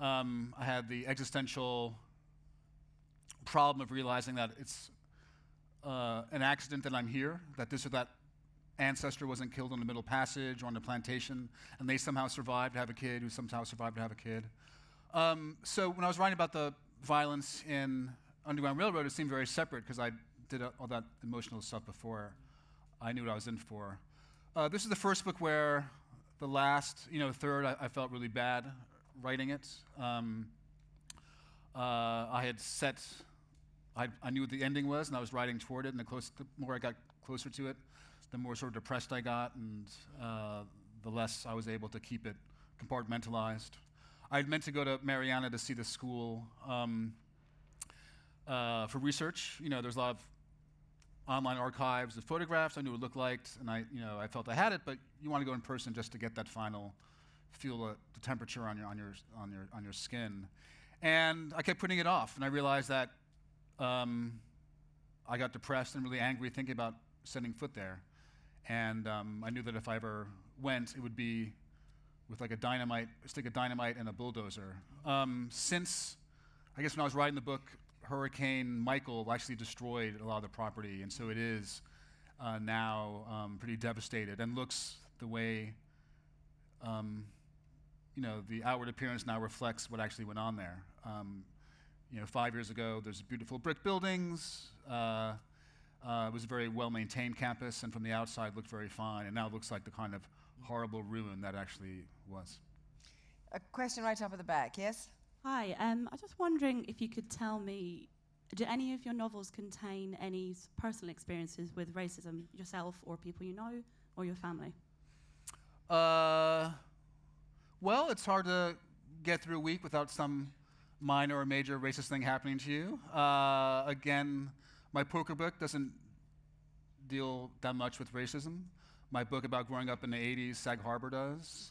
I had the existential problem of realizing that it's an accident that I'm here, that this or that ancestor wasn't killed on the Middle Passage or on the plantation, and they somehow survived to have a kid who somehow survived to have a kid. So when I was writing about the violence in Underground Railroad, it seemed very separate because I did all that emotional stuff before I knew what I was in for. This is the first book where the last, third, I felt really bad writing it. I knew what the ending was, and I was writing toward it, and the more I got closer to it, the more sort of depressed I got, and the less I was able to keep it compartmentalized. I had meant to go to Mariana to see the school for research. There's a lot of online archives of photographs I knew what it looked like, and I felt I had it, but you want to go in person just to get that final feel the temperature on your skin. And I kept putting it off, and I realized that I got depressed and really angry thinking about setting foot there. And I knew that if I ever went, it would be with like a stick of dynamite and a bulldozer. Since, I guess when I was writing the book, Hurricane Michael actually destroyed a lot of the property, and so it is now pretty devastated and looks the way, the outward appearance now reflects what actually went on there. 5 years ago, there's beautiful brick buildings. It was a very well-maintained campus, and from the outside looked very fine, and now it looks like the kind of horrible ruin that actually was. A question right up at the back, yes? Hi, I was just wondering if you could tell me, do any of your novels contain any personal experiences with racism, yourself or people you know, or your family? Well, it's hard to get through a week without some minor or major racist thing happening to you. Again, my poker book doesn't deal that much with racism. My book about growing up in the 80s, Sag Harbor does.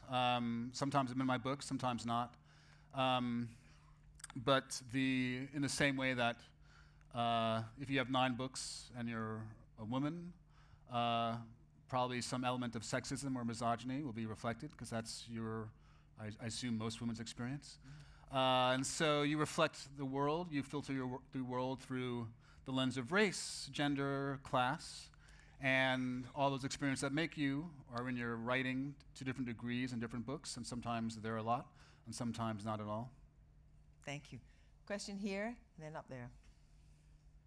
Sometimes I'm in my book, sometimes not. But in the same way that if you have 9 books and you're a woman, probably some element of sexism or misogyny will be reflected, because that's I assume, most women's experience. And so you reflect the world, you filter the world through the lens of race, gender, class, and all those experiences that make you are in your writing to different degrees in different books, and sometimes they're a lot, and sometimes not at all. Thank you. Question here, and then up there.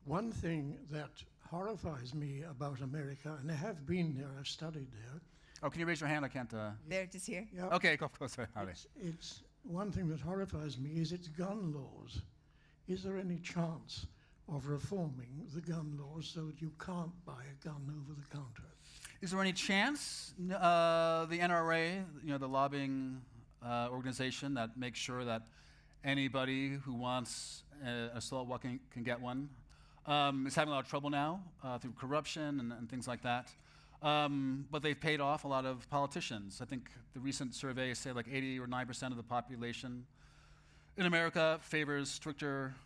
One thing that horrifies me about America, and I have been there, I've studied there. Oh, can you raise your hand? I can't. There, just here. Yeah, Okay, go closer. Howdy. it's one thing that horrifies me is its gun laws. Is there any chance of reforming the gun laws so that you can't buy a gun over the counter? Is there any chance the NRA, the lobbying organization that makes sure that anybody who wants an assault weapon can get one, is having a lot of trouble now through corruption and things like that. But they've paid off a lot of politicians. I think the recent surveys say like 80 or 9% of the population in America favors stricter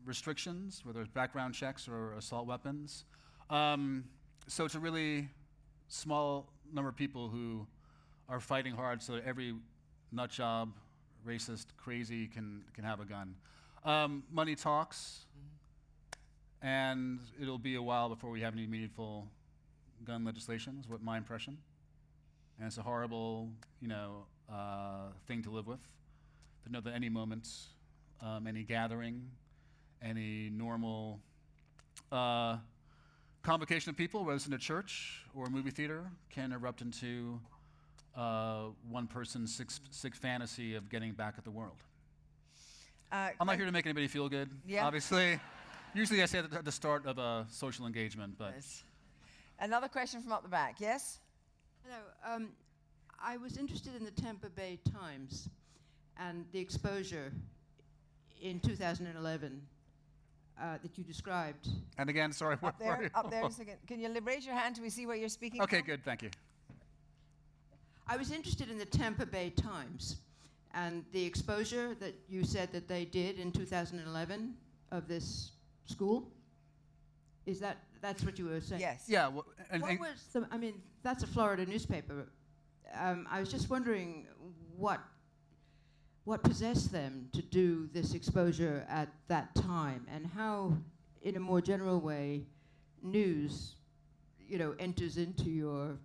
restrictions, whether it's background checks or assault weapons. So it's a really small number of people who are fighting hard so that every nut job, racist, crazy can have a gun. Money talks, and it'll be a while before we have any meaningful gun legislation, is what my impression. And it's a horrible, thing to live with. To know that any moment, any gathering, any normal convocation of people, whether it's in a church or a movie theater, can erupt into one person's sick fantasy of getting back at the world. I'm not here to make anybody feel good, obviously. Usually I say that at the start of a social engagement, but... Yes. Another question from up the back, yes? Hello. I was interested in the Tampa Bay Times and the exposure in 2011 that you described. And again, sorry, Up there, a second. Can you raise your hand till we see what you're speaking Okay, from? good, thank you. I was interested in the Tampa Bay Times and the exposure that you said that they did in 2011 of this school. That's what you were saying? Yes. Yeah, well, I mean, that's a Florida newspaper. I was just wondering what possessed them to do this exposure at that time, and how, in a more general way, news, enters into your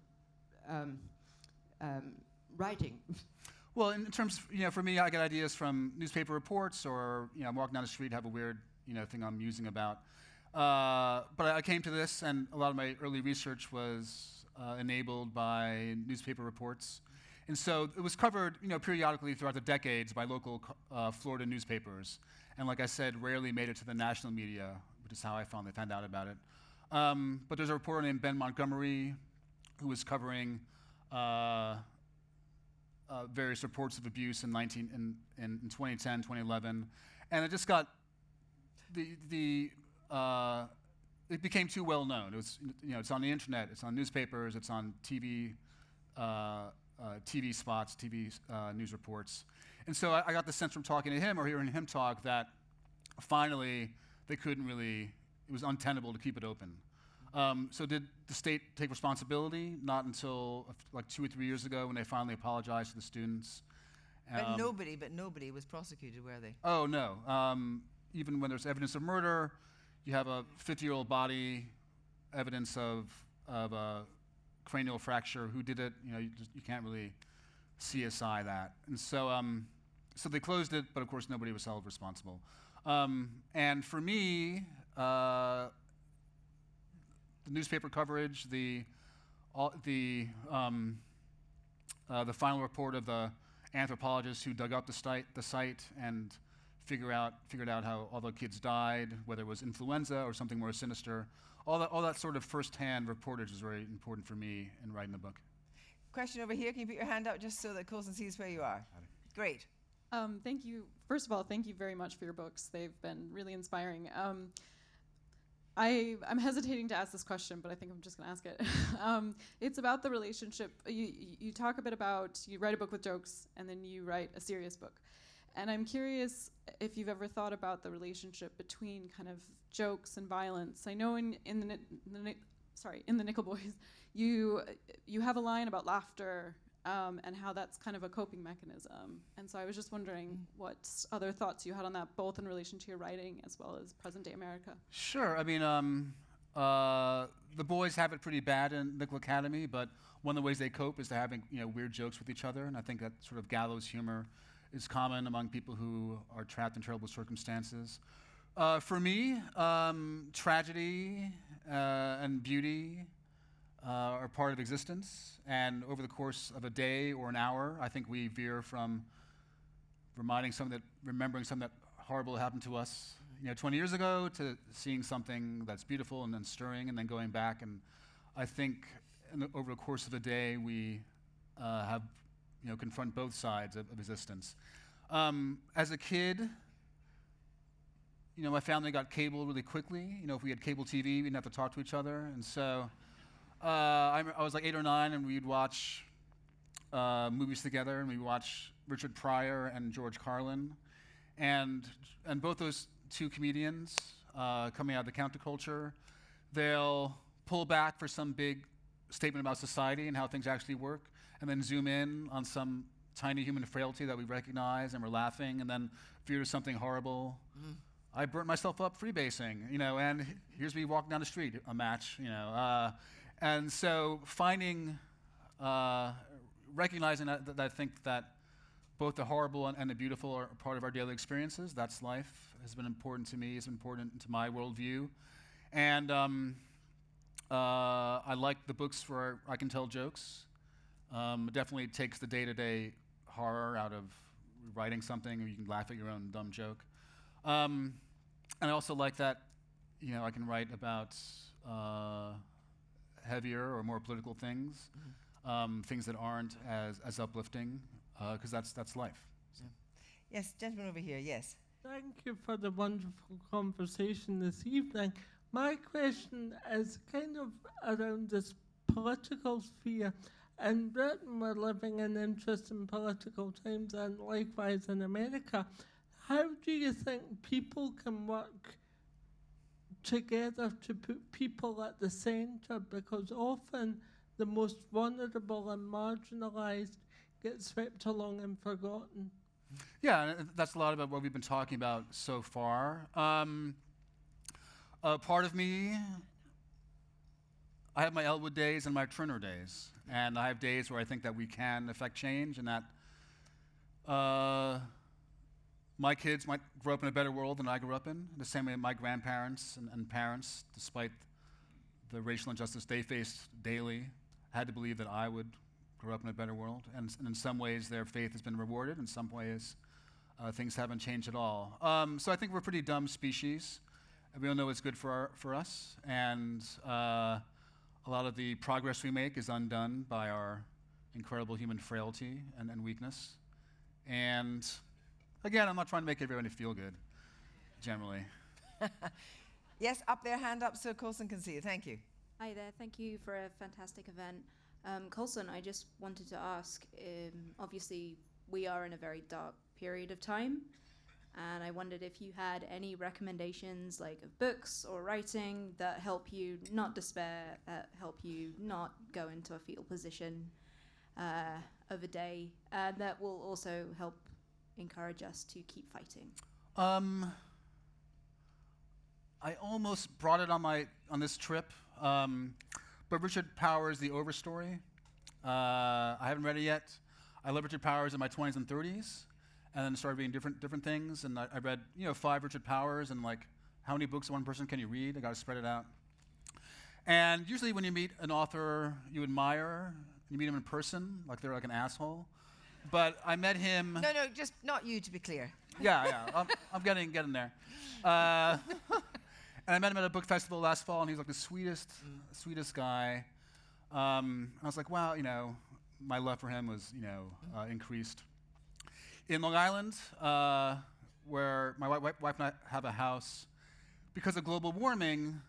writing. Well, in terms, for me, I get ideas from newspaper reports, or I'm walking down the street, have a weird, thing I'm musing about. But I came to this, and a lot of my early research was enabled by newspaper reports. And so it was covered, periodically throughout the decades by local Florida newspapers. And like I said, rarely made it to the national media, which is how I found out about it. But there's a reporter named Ben Montgomery who was covering various reports of abuse in 2010, 2011. And it just got, it became too well known. It was, it's on the internet, it's on newspapers, it's on TV, TV spots, TV news reports. And so I got the sense from talking to him or hearing him talk that finally they couldn't really, it was untenable to keep it open. So did the state take responsibility? Not until like 2 or 3 years ago when they finally apologized to the students. But nobody was prosecuted, were they? Oh, no. Even when there's evidence of murder, you have a 50-year-old body, evidence of a cranial fracture. Who did it? You can't really CSI that. And so, so they closed it, but of course nobody was held responsible. And for me, the newspaper coverage, the final report of the anthropologist who dug up the site and figured out how all the kids died, whether it was influenza or something more sinister. All that sort of first-hand reportage is very important for me in writing the book. Question over here. Can you put your hand up just so that Colson sees where you are? Great. Thank you. First of all, thank you very much for your books. They've been really inspiring. I'm hesitating to ask this question, but I think I'm just going to ask it. It's about the relationship. You talk a bit about, you write a book with jokes, and then you write a serious book. And I'm curious if you've ever thought about the relationship between kind of jokes and violence. I know in the Nickel Boys, you have a line about laughter and how that's kind of a coping mechanism. And so I was just wondering what other thoughts you had on that, both in relation to your writing as well as present-day America. Sure. I mean, the boys have it pretty bad in Nickel Academy, but one of the ways they cope is to having weird jokes with each other, and I think that sort of gallows humor is common among people who are trapped in terrible circumstances. For me, tragedy and beauty are part of existence, and over the course of a day or an hour, I think we veer from remembering something that horrible happened to us 20 years ago to seeing something that's beautiful and then stirring and then going back. And I think over the course of a day, we have confront both sides of existence. As a kid, my family got cable really quickly. If we had cable TV, we didn't have to talk to each other. And so I was like 8 or 9, and we'd watch movies together, and we'd watch Richard Pryor and George Carlin. And both those two comedians coming out of the counterculture, they'll pull back for some big statement about society and how things actually work, and then zoom in on some tiny human frailty that we recognize, and we're laughing, and then veer to something horrible. I burnt myself up freebasing, and here's me walking down the street, a match, and so recognizing that I think that both the horrible and the beautiful are part of our daily experiences. That's life, has been important to me, is important to my worldview. And I like the books where I can tell jokes. It definitely takes the day-to-day horror out of writing something, or you can laugh at your own dumb joke. And I also like that, I can write about heavier or more political things, things that aren't as uplifting, because that's life. So. Yes, gentleman over here, yes. Thank you for the wonderful conversation this evening. My question is kind of around this political sphere. In Britain, we're living in interesting political times, and likewise in America. How do you think people can work together to put people at the centre? Because often the most vulnerable and marginalised get swept along and forgotten. Yeah, and that's a lot about what we've been talking about so far. Part of me, I have my Elwood days and my Turner days. And I have days where I think that we can affect change, and that my kids might grow up in a better world than I grew up in, the same way my grandparents and parents, despite the racial injustice they faced daily, had to believe that I would grow up in a better world. And in some ways, their faith has been rewarded. In some ways, things haven't changed at all. So I think we're a pretty dumb species. And we all know what's good for us. And a lot of the progress we make is undone by our incredible human frailty and weakness. And again, I'm not trying to make everybody feel good, generally. Yes, up there, hand up so Colson can see you. Thank you. Hi there, thank you for a fantastic event. Colson, I just wanted to ask, obviously we are in a very dark period of time, and I wondered if you had any recommendations, like of books or writing, that help you not despair, that help you not go into a fetal position of a day, that will also help encourage us to keep fighting. I almost brought it on this trip, but Richard Powers' The Overstory. I haven't read it yet. I love Richard Powers in my 20s and 30s. And then started reading different things, and I read 5 Richard Powers, and like, how many books one person can you read? I got to spread it out. And usually when you meet an author you admire, you meet him in person, like they're like an asshole. But I met him. No, just not you, to be clear. Yeah, I'm getting there. And I met him at a book festival last fall, and he was like the sweetest guy. And I was like, wow, my love for him was increased. In Long Island, where my wife and I have a house, because of global warming,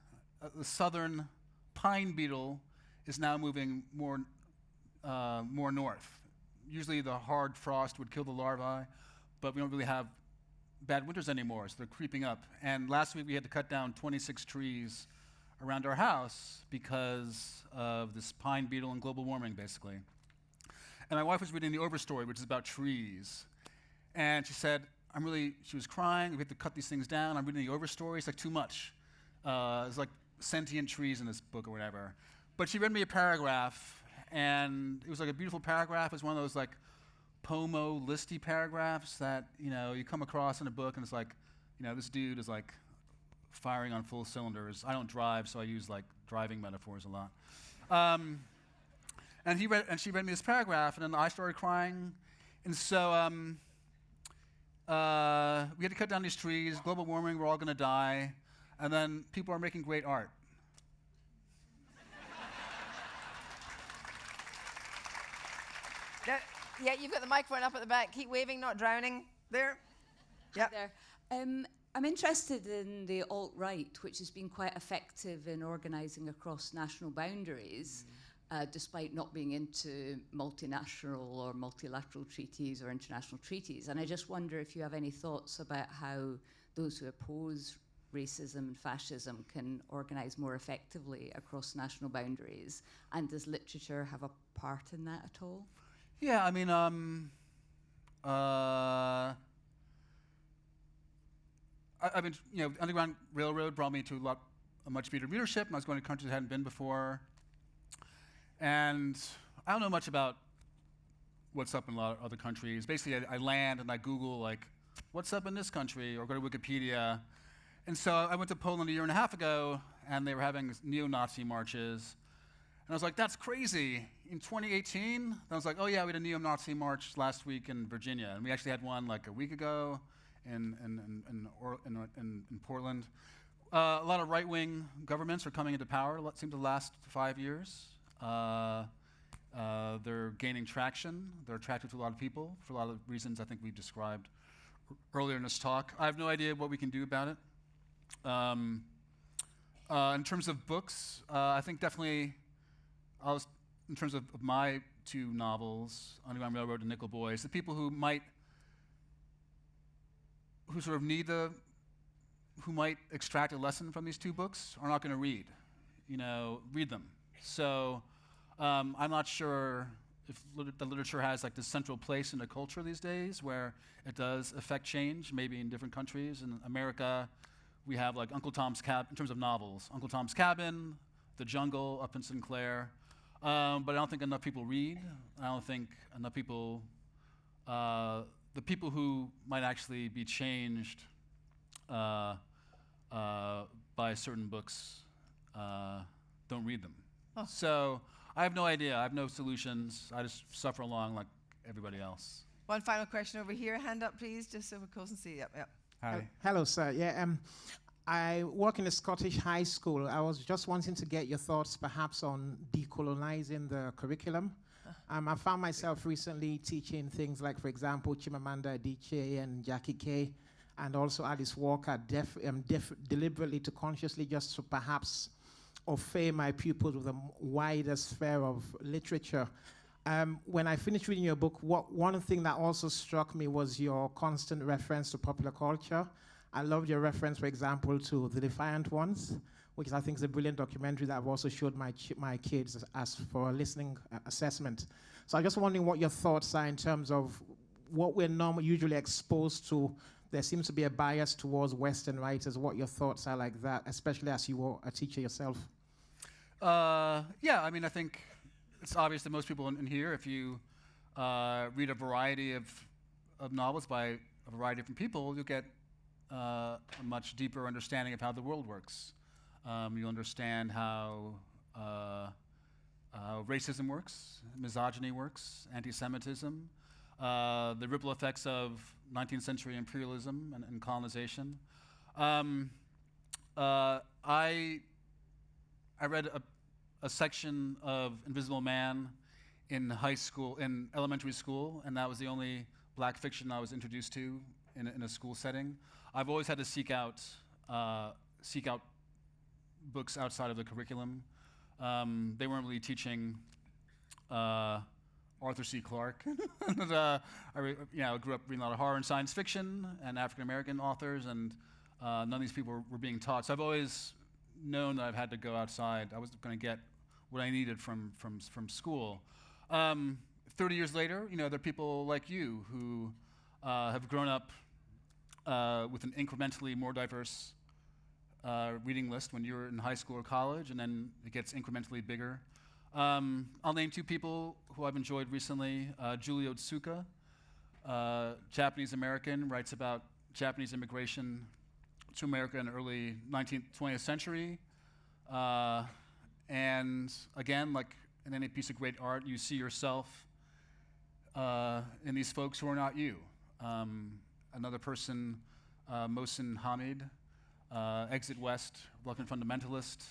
the southern pine beetle is now moving more north. Usually the hard frost would kill the larvae, but we don't really have bad winters anymore, so they're creeping up. And last week we had to cut down 26 trees around our house because of this pine beetle and global warming, basically. And my wife was reading The Overstory, which is about trees. And she said, she was crying, we have to cut these things down, I'm reading The Overstory, it's like too much. It's like sentient trees in this book or whatever. But she read me a paragraph, and it was like a beautiful paragraph. It was one of those like pomo listy paragraphs that, you come across in a book, and it's like, this dude is like firing on full cylinders. I don't drive, so I use like driving metaphors a lot. And she read me this paragraph, and then I started crying. And so we had to cut down these trees, global warming, we're all going to die, and then people are making great art. Yeah, you've got the microphone up at the back. Keep waving, not drowning. There. Yep. There. I'm interested in the alt-right, which has been quite effective in organising across national boundaries, despite not being into multinational or multilateral treaties or international treaties. And I just wonder if you have any thoughts about how those who oppose racism and fascism can organise more effectively across national boundaries. And does literature have a part in that at all? Yeah, I mean, Underground Railroad brought me to a much bigger readership, and I was going to countries I hadn't been before. And I don't know much about what's up in a lot of other countries. Basically, I land and I Google, like, what's up in this country, or go to Wikipedia. And so I went to Poland a year and a half ago, and they were having neo-Nazi marches. And I was like, that's crazy. In 2018, I was like, oh yeah, we had a neo-Nazi march last week in Virginia, and we actually had one like a week ago in Portland. A lot of right-wing governments are coming into power. It seemed to last 5 years. They're gaining traction. They're attractive to a lot of people for a lot of reasons I think we've described earlier in this talk. I have no idea what we can do about it. In terms of books, I think definitely, in terms of my two novels, Underground Railroad and Nickel Boys, the people who sort of who might extract a lesson from these two books are not going to read them. So I'm not sure if the literature has like this central place in the culture these days where it does affect change, maybe in different countries. In America, we have like Uncle Tom's Cabin, in terms of novels, Uncle Tom's Cabin, The Jungle up in Sinclair. But I don't think enough people read. I don't think enough people, the people who might actually be changed by certain books don't read them. Oh. So I have no idea. I have no solutions. I just suffer along like everybody else. One final question over here. Hand up, please, just so we can see. Yep. Hi. Hello, sir. Yeah, I work in a Scottish high school. I was just wanting to get your thoughts perhaps on decolonizing the curriculum. I found myself recently teaching things like, for example, Chimamanda Adichie and Jackie Kay, and also Alice Walker, deliberately to consciously just to perhaps offend my pupils with a wider sphere of literature. When I finished reading your book, one thing that also struck me was your constant reference to popular culture. I loved your reference, for example, to The Defiant Ones, which I think is a brilliant documentary that I've also showed my kids as for a listening assessment. So I'm just wondering what your thoughts are in terms of what we're usually exposed to. There seems to be a bias towards Western writers. What your thoughts are like that, especially as you were a teacher yourself? Yeah, I mean, I think it's obvious that most people in here, if you read a variety of novels by a variety of different people, you'll get a much deeper understanding of how the world works. You'll understand how racism works, misogyny works, anti-Semitism, the ripple effects of 19th century imperialism and colonization. I read a section of Invisible Man in elementary school, and that was the only black fiction I was introduced to in a school setting. I've always had to seek out books outside of the curriculum. They weren't really teaching Arthur C. Clarke. And, I grew up reading a lot of horror and science fiction and African American authors, and none of these people were being taught. So I've always known that I've had to go outside. I was going to get what I needed from school. 30 years later, there are people like you who have grown up with an incrementally more diverse reading list when you were in high school or college, and then it gets incrementally bigger. I'll name two people who I've enjoyed recently. Julie Otsuka, Japanese American, writes about Japanese immigration to America in the early 20th century. And again, like in any piece of great art, you see yourself in these folks who are not you. Another person, Mohsin Hamid, Exit West, Reluctant Fundamentalist.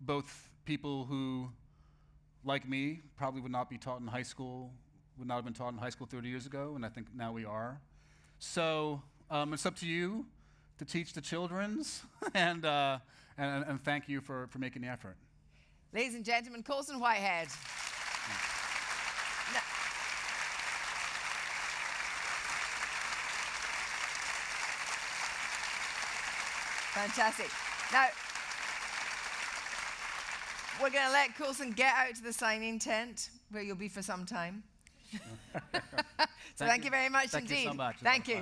Both people who, like me, probably would not be taught in high school, would not have been taught in high school 30 years ago, and I think now we are. So it's up to you to teach the children's, and thank you for making the effort. Ladies and gentlemen, Colson Whitehead. Fantastic. Now, we're going to let Colson get out to the signing tent, where you'll be for some time. So thank you very much indeed. Thank you so much. Thank you.